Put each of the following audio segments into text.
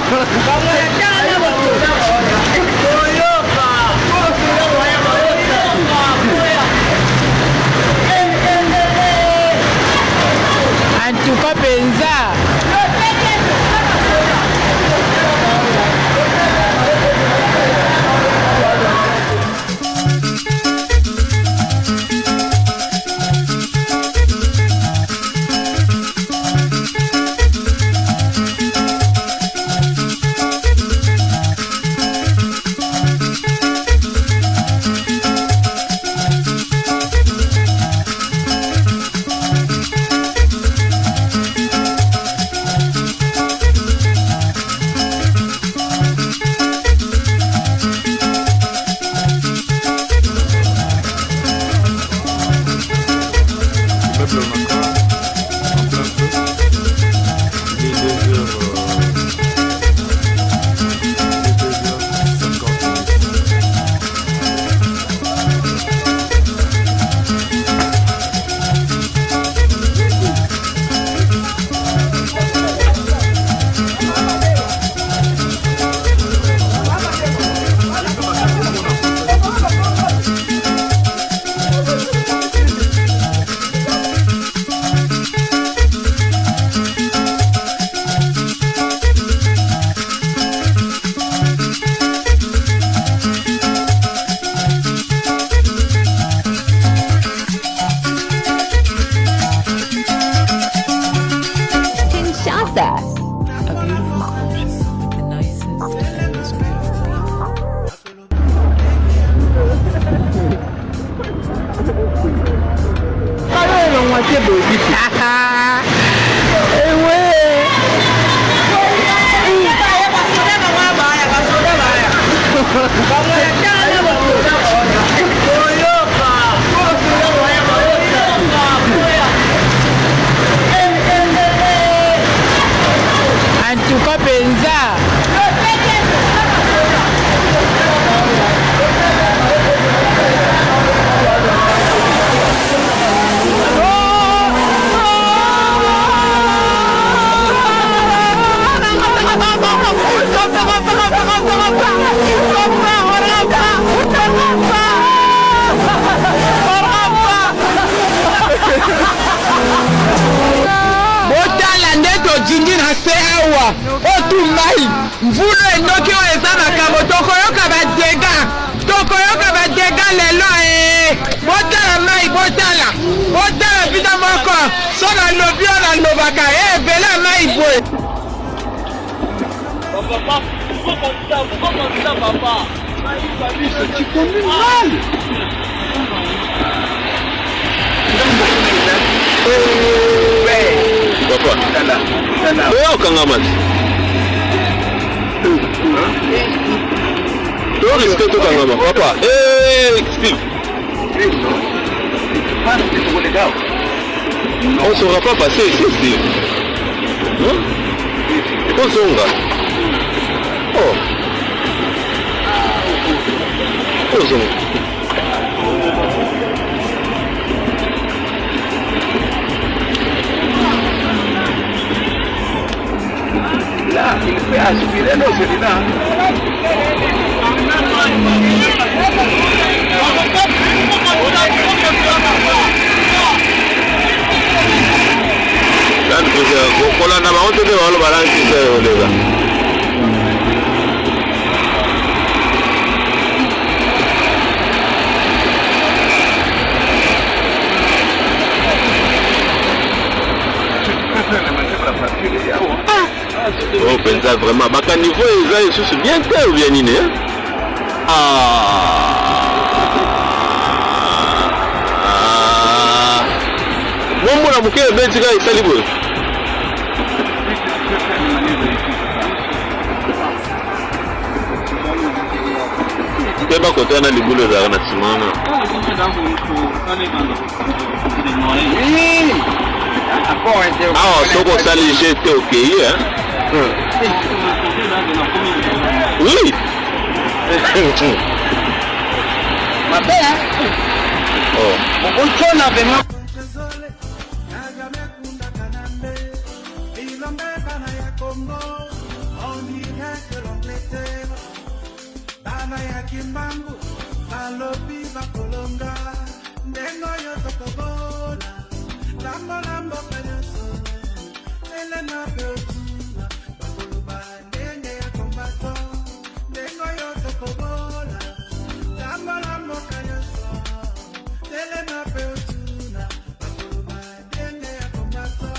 En tout cas, Benza. En tout cas, Benza. Botala ndeto jingi na se awa otu mai mvulu endoki o ezana kamo tokoyoka badega lelo botala mai botala vida moko sona lobi ona lobaka bela mai boy papa papa tu connais mal. Papa, oh kangaman. Tu risques tout kangaman, papa. Steve. On ne saura pas passer ici, Steve. On s'en va. Oh. On s'en va. Là, il fait aspirer nos félinins. Oh, pensa vraiment, baka niveau eza lisusu bien te ou bien nini momona moke ebetika esali boye mpe bakota na libulu ezalaka na nsima wana awa soko osali geste okei oui Mabe oh on vraiment Bana ya kimbangu alobi bakolonga ndengo yo tokobola lambo lambo kanyoso ele na beotuna bakoloba ndenge ya kombato ndengo yo tokobola lambo lambo kanyoso ele na beotuna bakoloba ndenge ya kombato.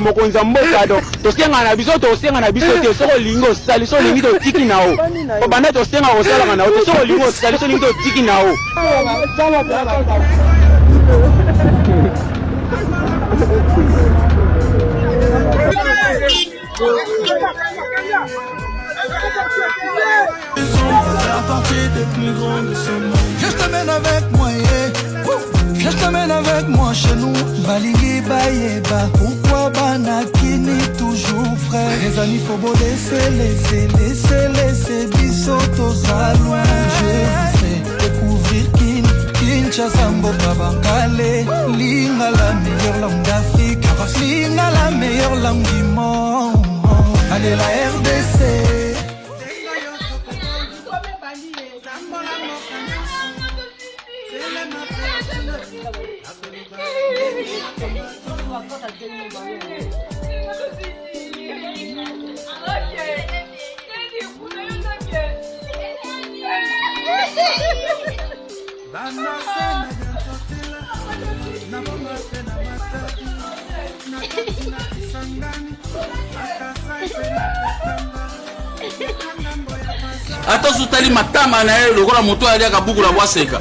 Mokonza mboka do tosenga na biso te soko lingo sali so lingi to tiki nao obanda tosenga kosala na o soko lingo sali so lingi to tiki nao. Je t'amène avec moi, je t'amène avec moi chez nous. Balingi Boyeba, pourquoi Banakini toujours frère. Les amis faut beau laisser Bisotos à loin. Je vous fais découvrir Kinshasa, Bankale. Linga la meilleure langue d'Afrique, Linga la meilleure langue du monde. Allez la RDC. Ata sutali matama na yeye lokola moto aliaka buku la bwaseka.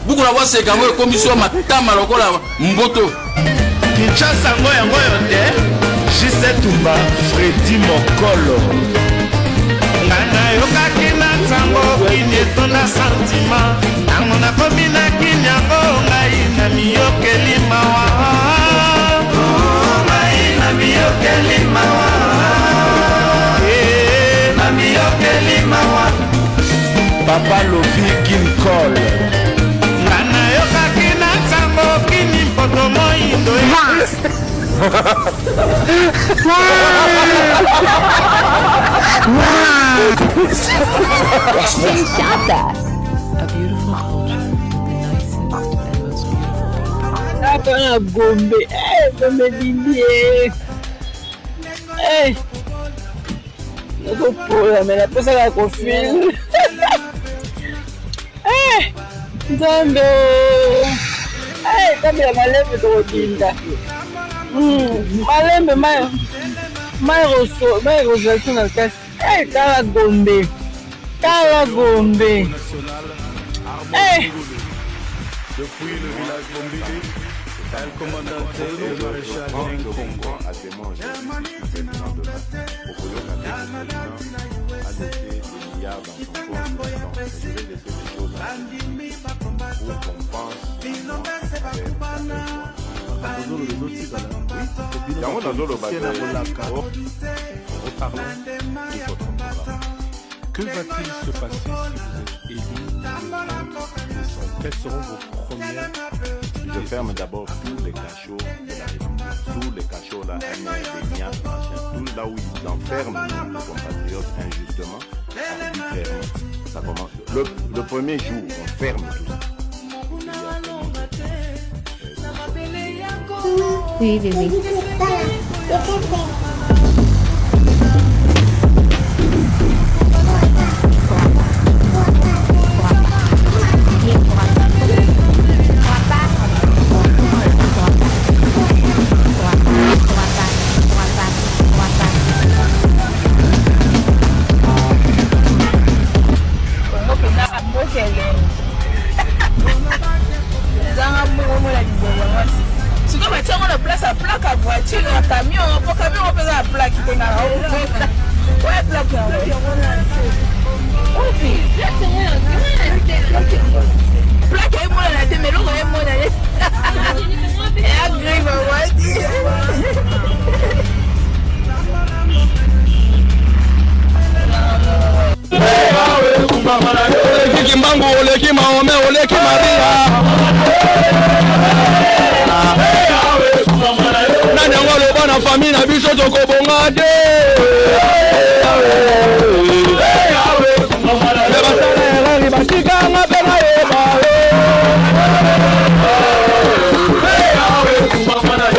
Buku la bwaseka ngo komisio matama lokola mboto. Kinshasa ngoyo te. Jisetumba Fredi Mokolo. Ngana yoka kina tango kineto na sentiment. Tango na komina kinyango ngai na miyokeli mawa. Ngai na miyokeli mawa. Papa Lovi Ginkol Ngana yoka kina tango kini mpoto moindo Kinshasa, a beautiful culture, the nicest and most beautiful people. Nzambe tabela malembe tokotinda malembe mai roso na kasi tala gombe Depuis le village Bombili, le commandant le maréchal CONGO a témoigné du président de la Bokolela a laissé des milliards dans son compte. Je vais laisser les choses pour qu'on pense que va-t-il se passer si vous êtes élu? Quelles seront vos premières? Je ferme d'abord tous les cachots de la République, tous les cachots là, des niaques, tout là où ils enferment nos compatriotes injustement, arbitrairement. Ça commence. Le premier jour, on ferme tout ça. Oui. la place à plaque à voiture, à camion, pour camion, on peut la plaque qui est là. Ouais, plaque là. Plaque est moi la tête, mais l'autre est moi la tête. Et agrée, ma voiture. Oleki Kimbangu, oleki Maome, oleki Maria. Nani ngolo bana famille na biso tokobonga de. Lebasana ngari basika ngapena yeba.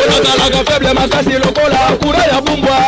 Ona tala ka faible makasi lokola kura ya bumbwa.